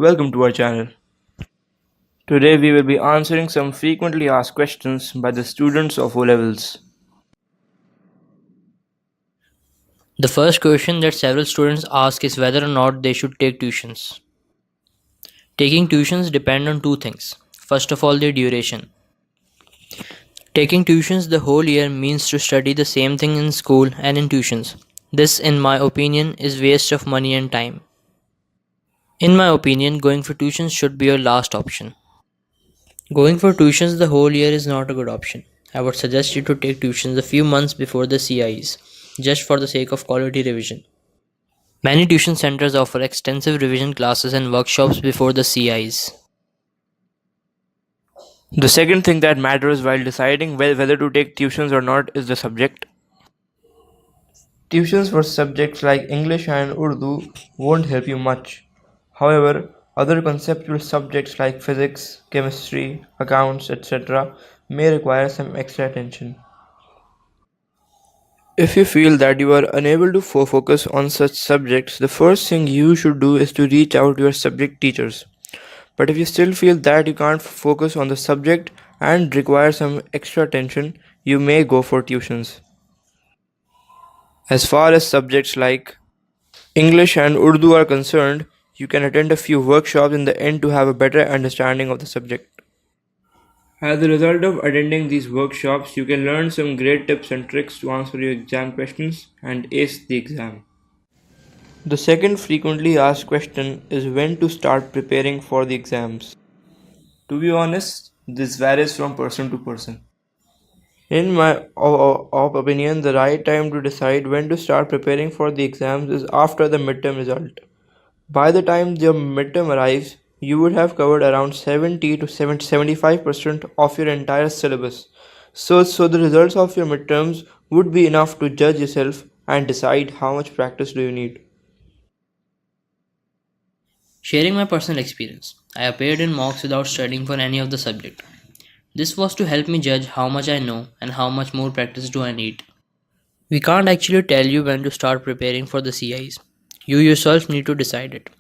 Welcome to our channel. Today we will be answering some frequently asked questions by the students of O levels. The first question that several students ask is whether or not they should take tuitions. Taking tuitions depend on two things. First of all, their duration. Taking tuitions the whole year means to study the same thing in school and in tuitions. This, in my opinion, is waste of money and time. In my opinion, going for tuitions should be your last option. Going for tuitions the whole year is not a good option. I would suggest you to take tuitions a few months before the CIEs, just for the sake of quality revision. Many tuition centers offer extensive revision classes and workshops before the CIs. The second thing that matters while deciding whether to take tuitions or not is the subject. Tuitions for subjects like English and Urdu won't help you much. However, other conceptual subjects like physics, chemistry, accounts, etc. may require some extra attention. If you feel that you are unable to focus on such subjects, the first thing you should do is to reach out to your subject teachers. But if you still feel that you can't focus on the subject and require some extra attention, you may go for tuitions. As far as subjects like English and Urdu are concerned, you can attend a few workshops in the end to have a better understanding of the subject. As a result of attending these workshops, you can learn some great tips and tricks to answer your exam questions and ace the exam. The second frequently asked question is when to start preparing for the exams. To be honest, this varies from person to person. In my opinion, the right time to decide when to start preparing for the exams is after the midterm result. By the time the midterm arrives, you would have covered around 70 to 75% of your entire syllabus. So the results of your midterms would be enough to judge yourself and decide how much practice do you need. Sharing my personal experience. I appeared in mocks without studying for any of the subject. This was to help me judge how much I know and how much more practice do I need. We can't actually tell you when to start preparing for the CIs. You yourself need to decide it.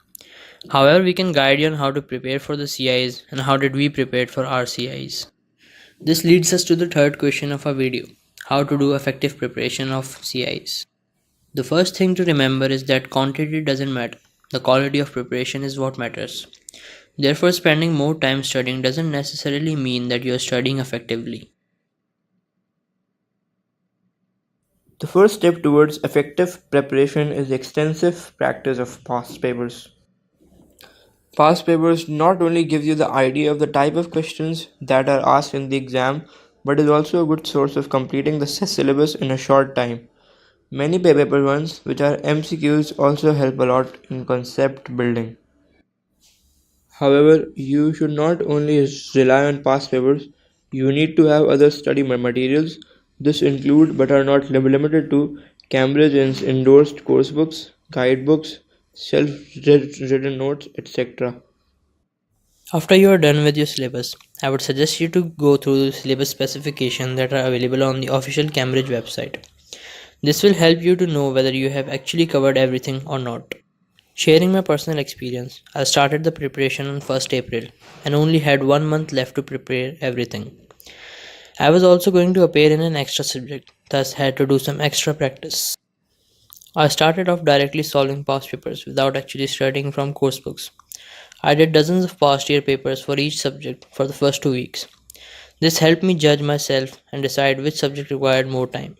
However, we can guide you on how to prepare for the CIs and how did we prepare for our CIs. This leads us to the third question of our video, how to do effective preparation of CIs. The first thing to remember is that quantity doesn't matter. The quality of preparation is what matters. Therefore, spending more time studying doesn't necessarily mean that you are studying effectively. The first step towards effective preparation is extensive practice of past papers. Past papers not only gives you the idea of the type of questions that are asked in the exam, but is also a good source of completing the syllabus in a short time. Many paper ones, which are MCQs, also help a lot in concept building. However, you should not only rely on past papers, you need to have other study materials. This include but are not limited to Cambridge endorsed course books, guidebooks, self-written notes, etc. After you are done with your syllabus, I would suggest you to go through the syllabus specifications that are available on the official Cambridge website. This will help you to know whether you have actually covered everything or not. Sharing my personal experience, I started the preparation on 1st April and only had 1 month left to prepare everything. I was also going to appear in an extra subject, thus had to do some extra practice. I started off directly solving past papers without actually studying from course books. I did dozens of past year papers for each subject for the first 2 weeks. This helped me judge myself and decide which subject required more time.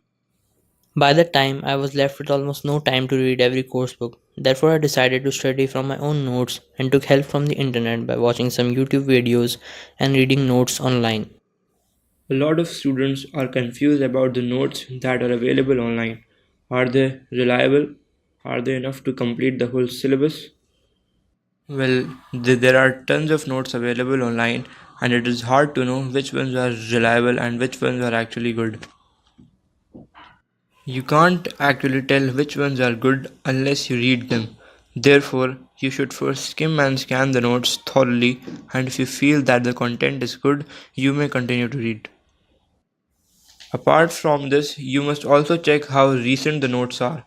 By that time, I was left with almost no time to read every course book. Therefore, I decided to study from my own notes and took help from the internet by watching some YouTube videos and reading notes online. A lot of students are confused about the notes that are available online. Are they reliable? Are they enough to complete the whole syllabus? Well, there are tons of notes available online, and it is hard to know which ones are reliable and which ones are actually good. You can't actually tell which ones are good unless you read them. Therefore, you should first skim and scan the notes thoroughly, and if you feel that the content is good, you may continue to read. Apart from this, you must also check how recent the notes are.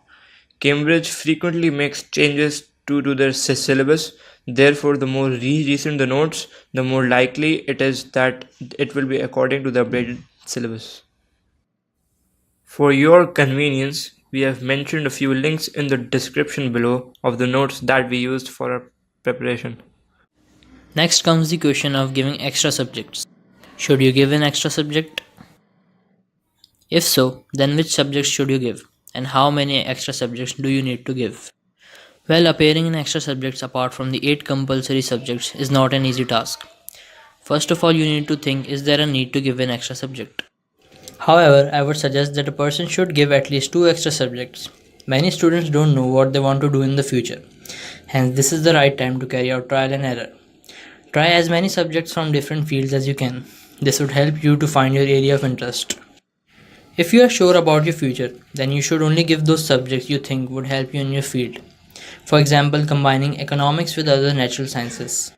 Cambridge frequently makes changes to their syllabus. Therefore, the more recent the notes, the more likely it is that it will be according to the updated syllabus. For your convenience, we have mentioned a few links in the description below of the notes that we used for our preparation. Next comes the question of giving extra subjects. Should you give an extra subject? If so, then which subjects should you give? And how many extra subjects do you need to give? Well, appearing in extra subjects apart from the 8 compulsory subjects is not an easy task. First of all, you need to think, is there a need to give an extra subject? However, I would suggest that a person should give at least 2 extra subjects. Many students don't know what they want to do in the future. Hence, this is the right time to carry out trial and error. Try as many subjects from different fields as you can. This would help you to find your area of interest. If you are sure about your future, then you should only give those subjects you think would help you in your field. For example, combining economics with other natural sciences.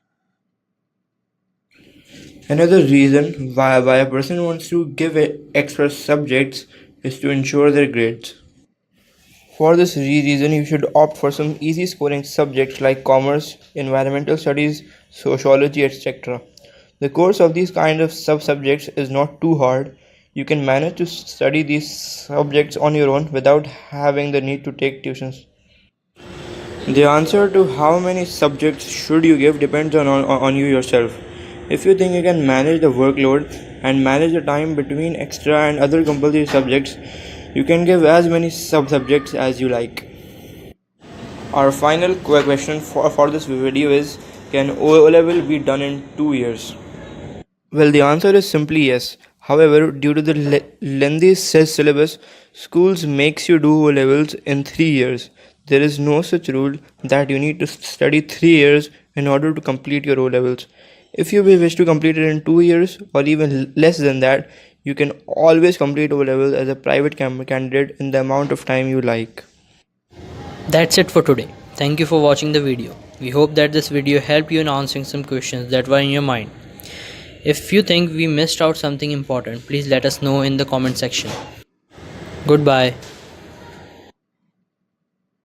Another reason why a person wants to give extra subjects is to ensure their grades. For this reason, you should opt for some easy scoring subjects like commerce, environmental studies, sociology, etc. The course of these kind of sub-subjects is not too hard. You can manage to study these subjects on your own without having the need to take tuitions. The answer to how many subjects should you give depends on you yourself. If you think you can manage the workload and manage the time between extra and other compulsory subjects, you can give as many sub-subjects as you like. Our final question for this video is, can O-level be done in 2 years? Well, the answer is simply yes. However, due to the lengthy syllabus, schools makes you do O-levels in 3 years. There is no such rule that you need to study 3 years in order to complete your O-levels. If you wish to complete it in 2 years or even less than that, you can always complete O-levels as a private candidate in the amount of time you like. That's it for today. Thank you for watching the video. We hope that this video helped you in answering some questions that were in your mind. If you think we missed out something important, please let us know in the comment section. Goodbye.